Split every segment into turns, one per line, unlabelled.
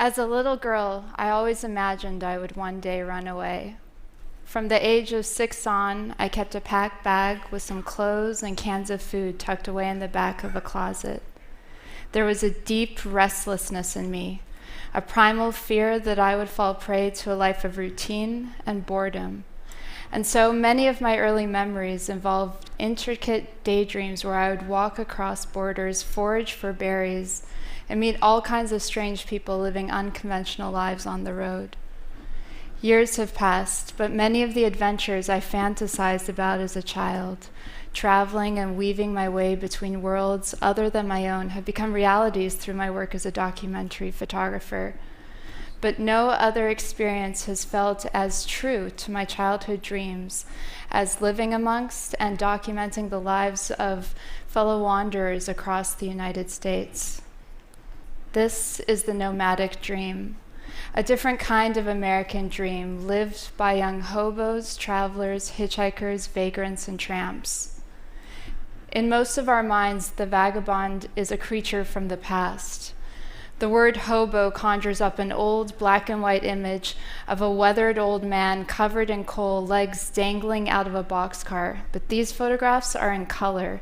As a little girl, I always imagined I would one day run away. From the age of 6 on, I kept a packed bag with some clothes and cans of food tucked away in the back of a closet. There was a deep restlessness in me, a primal fear that I would fall prey to a life of routine and boredom. And so many of my early memories involved intricate daydreams where I would walk across borders, forage for berries, and meet all kinds of strange people living unconventional lives on the road. Years have passed, but many of the adventures I fantasized about as a child, traveling and weaving my way between worlds other than my own, have become realities through my work as a documentary photographer. But no other experience has felt as true to my childhood dreams as living amongst and documenting the lives of fellow wanderers across the United States. This is the nomadic dream, a different kind of American dream lived by young hobos, travelers, hitchhikers, vagrants, and tramps. In most of our minds, the vagabond is a creature from the past. The word hobo conjures up an old black and white image of a weathered old man covered in coal, legs dangling out of a boxcar. But these photographs are in color,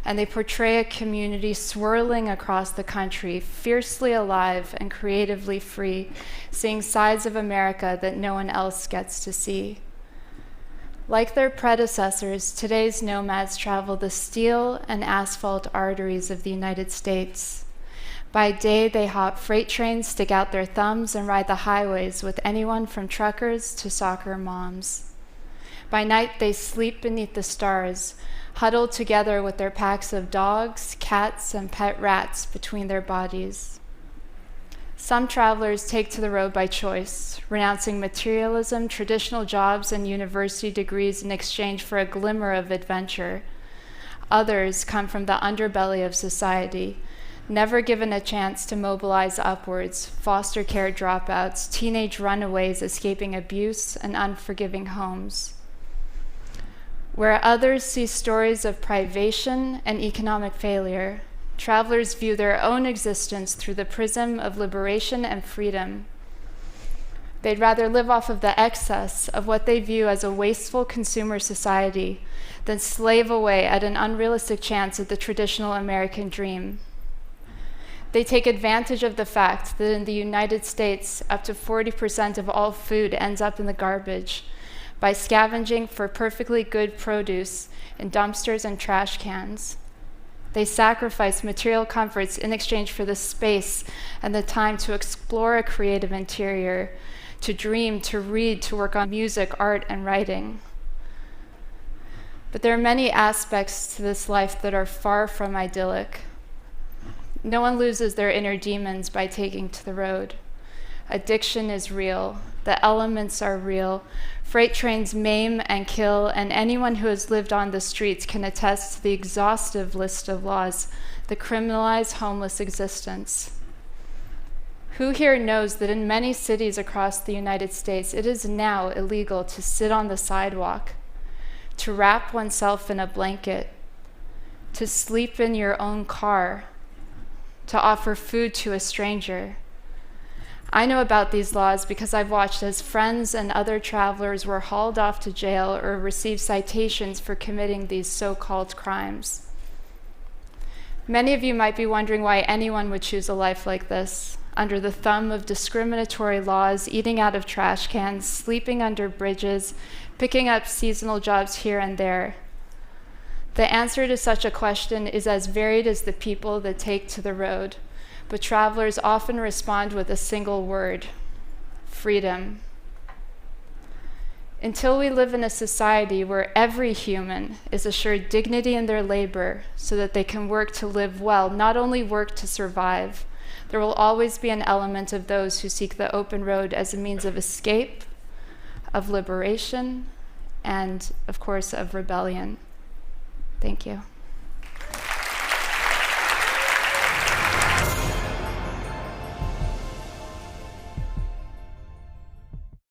and they portray a community swirling across the country, fiercely alive and creatively free, seeing sides of America that no one else gets to see. Like their predecessors, today's nomads travel the steel and asphalt arteries of the United States. By day, they hop freight trains, stick out their thumbs, and ride the highways with anyone from truckers to soccer moms. By night, they sleep beneath the stars, huddled together with their packs of dogs, cats, and pet rats between their bodies. Some travelers take to the road by choice, renouncing materialism, traditional jobs, and university degrees in exchange for a glimmer of adventure. Others come from the underbelly of society, never given a chance to mobilize upwards, foster care dropouts, teenage runaways escaping abuse, and unforgiving homes. Where others see stories of privation and economic failure, travelers view their own existence through the prism of liberation and freedom. They'd rather live off of the excess of what they view as a wasteful consumer society than slave away at an unrealistic chance at the traditional American dream. They take advantage of the fact that in the United States, up to 40% of all food ends up in the garbage, by scavenging for perfectly good produce in dumpsters and trash cans. They sacrifice material comforts in exchange for the space and the time to explore a creative interior, to dream, to read, to work on music, art, and writing. But there are many aspects to this life that are far from idyllic. No one loses their inner demons by taking to the road. Addiction is real. The elements are real. Freight trains maim and kill, and anyone who has lived on the streets can attest to the exhaustive list of laws that criminalize homeless existence. Who here knows that in many cities across the United States, it is now illegal to sit on the sidewalk, to wrap oneself in a blanket, to sleep in your own car, to offer food to a stranger? I know about these laws because I've watched as friends and other travelers were hauled off to jail or received citations for committing these so-called crimes. Many of you might be wondering why anyone would choose a life like this, under the thumb of discriminatory laws, eating out of trash cans, sleeping under bridges, picking up seasonal jobs here and there. The answer to such a question is as varied as the people that take to the road. But travelers often respond with a single word: freedom. Until we live in a society where every human is assured dignity in their labor so that they can work to live well, not only work to survive, there will always be an element of those who seek the open road as a means of escape, of liberation, and, of course, of rebellion. Thank you.